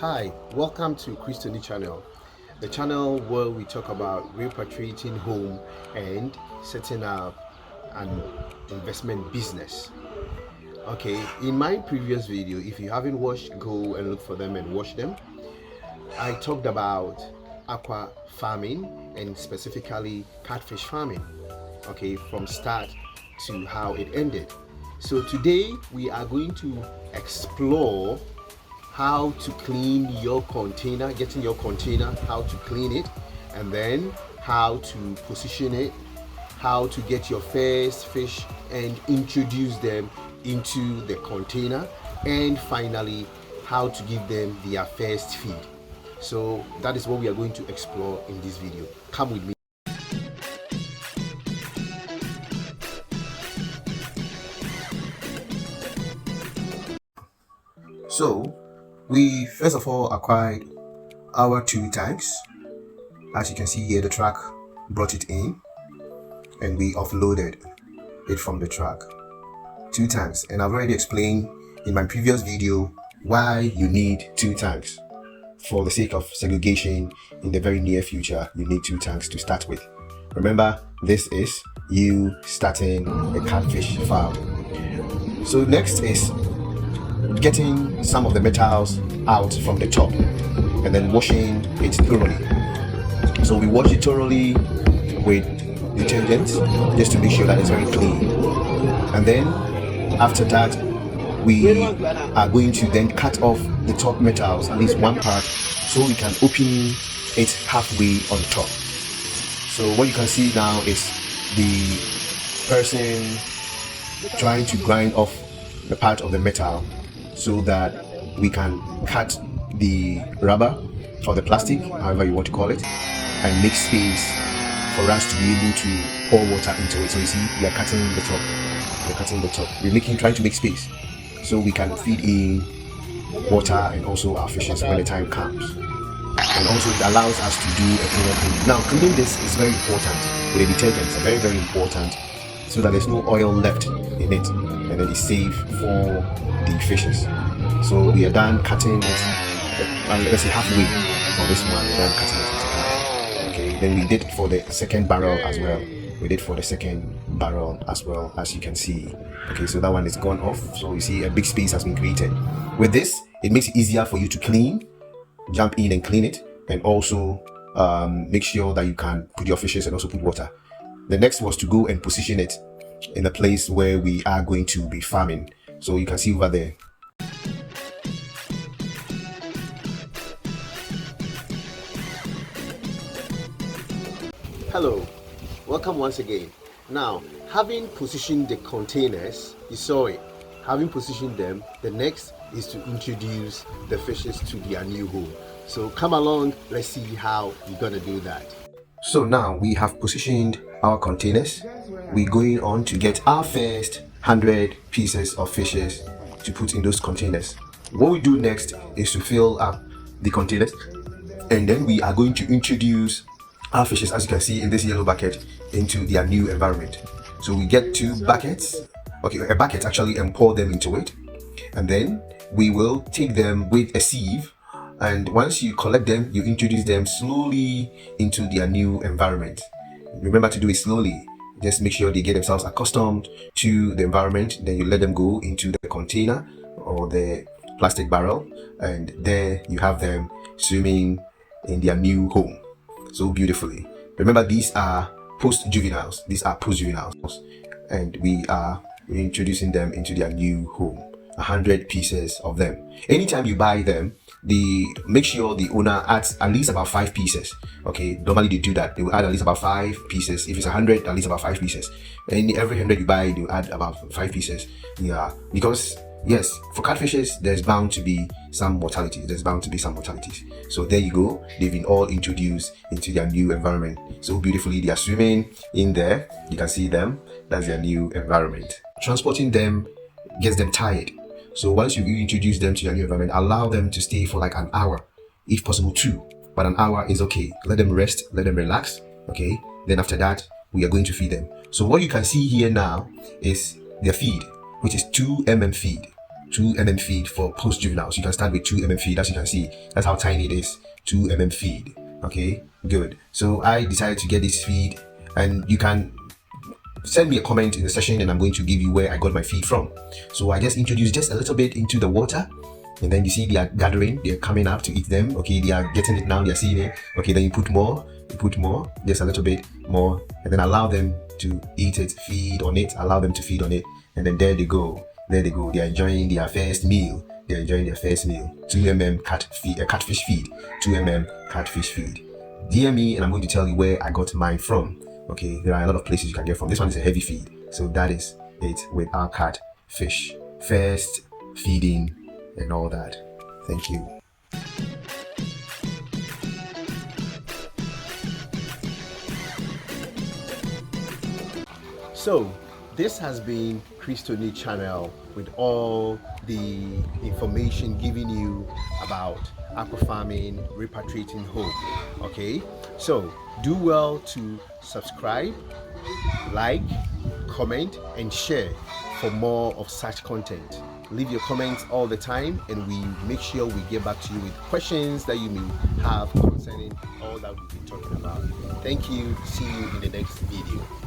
Hi, welcome to Christiani channel, the channel where we talk about repatriating home and setting up an investment business. Okay, in my previous video, if you haven't watched, go and look for them and watch them. I talked about aqua farming and specifically catfish farming, okay, from start to how it ended. So today we are going to explore how to clean your container, getting your container, how to clean it, and then how to position it, how to get your first fish and introduce them into the container, and finally how to give them their first feed. So that is what we are going to explore in this video. Come with me. So we first of all acquired our 2 tanks. As you can see here, the truck brought it in and we offloaded it from the truck. 2 tanks, and I've already explained in my previous video why you need 2 tanks. For the sake of segregation in the very near future, you need 2 tanks to start with. Remember, this is you starting a catfish farm. So next is getting some of the metals out from the top and then washing it thoroughly. So we wash it thoroughly with detergent just to make sure that it's very clean, and then after that we are going to then cut off the top metals, at least one part, so we can open it halfway on top. So what you can see now is the person trying to grind off the part of the metal so that we can cut the rubber or the plastic, however you want to call it, and make space for us to be able to pour water into it. So you see, we are cutting the top. We're cutting the top. We're trying to make space so we can feed in water and also our fishes when the time comes. And also it allows us to do a cleaner cleaning. Now cleaning this is very important with the detergents, very, very important, so that there's no oil left in it and then it's safe for the fishes. So we are done cutting it, let's say halfway on this one. We're done cutting it into half. Okay, then we did for the second barrel as well. We did for the second barrel as well, as you can see. Okay, so that one is gone off. So you see a big space has been created. With this, it makes it easier for you to clean, jump in and clean it, and also make sure that you can put your fishes and also put water. The next was to go and position it in a place where we are going to be farming. So you can see over there. Hello, welcome once again. Now, having positioned the containers, you saw it. Having positioned them, the next is to introduce the fishes to their new home. So come along, let's see how you're gonna do that. So now we have positioned our containers. We're going on to get our first 100 pieces of fishes to put in those containers. What we do next is to fill up the containers, and then we are going to introduce our fishes, as you can see in this yellow bucket, into their new environment. So we get 2 buckets, okay, a bucket actually, and pour them into it, and then we will take them with a sieve, and once you collect them, you introduce them slowly into their new environment. Remember to do it slowly. Just make sure they get themselves accustomed to the environment. Then you let them go into the container or the plastic barrel, and there you have them swimming in their new home so beautifully. Remember, these are post-juveniles. These are post-juveniles, and we are introducing them into their new home. 100 pieces of them. Anytime you buy them, make sure the owner adds at least about 5 pieces. Okay, normally they do that. They will add at least about 5 pieces. If it's 100, at least about 5 pieces. And every 100 you buy, they will add about 5 pieces. Yeah, because yes, for catfishes, there's bound to be some mortality. There's bound to be some mortalities. So there you go. They've been all introduced into their new environment. So beautifully, they are swimming in there. You can see them. That's their new environment. Transporting them gets them tired. So once you introduce them to your new environment, allow them to stay for like an hour, if possible 2, but an hour is okay. Let them rest, let them relax. Okay, then after that, we are going to feed them. So what you can see here now is their feed, which is 2 mm feed. 2 mm feed for post juveniles. You can start with 2 mm feed. As you can see, that's how tiny it is. 2 mm feed. Okay, good. So I decided to get this feed, and you can send me a comment in the session and I'm going to give you where I got my feed from. So I just introduced just a little bit into the water, and then you see they are gathering, they're coming up to eat them. Okay, they are getting it now, they're seeing it. Okay, then you put more, just a little bit more, and then allow them to eat it, feed on it, allow them to feed on it, and then there they go, they are enjoying their first meal. 2 mm catfish feed, 2 mm catfish feed. DM me and I'm going to tell you where I got mine from. Okay, there are a lot of places you can get from. This one is a heavy feed, so that is it with our catfish. First feeding and all that. Thank you. So this has been Chris Tony channel with all the information giving you about aqua farming, repatriating home. Okay, so do well to subscribe, like, comment and share for more of such content. Leave your comments all the time and we make sure we get back to you with questions that you may have concerning all that we've been talking about. Thank you. See you in the next video.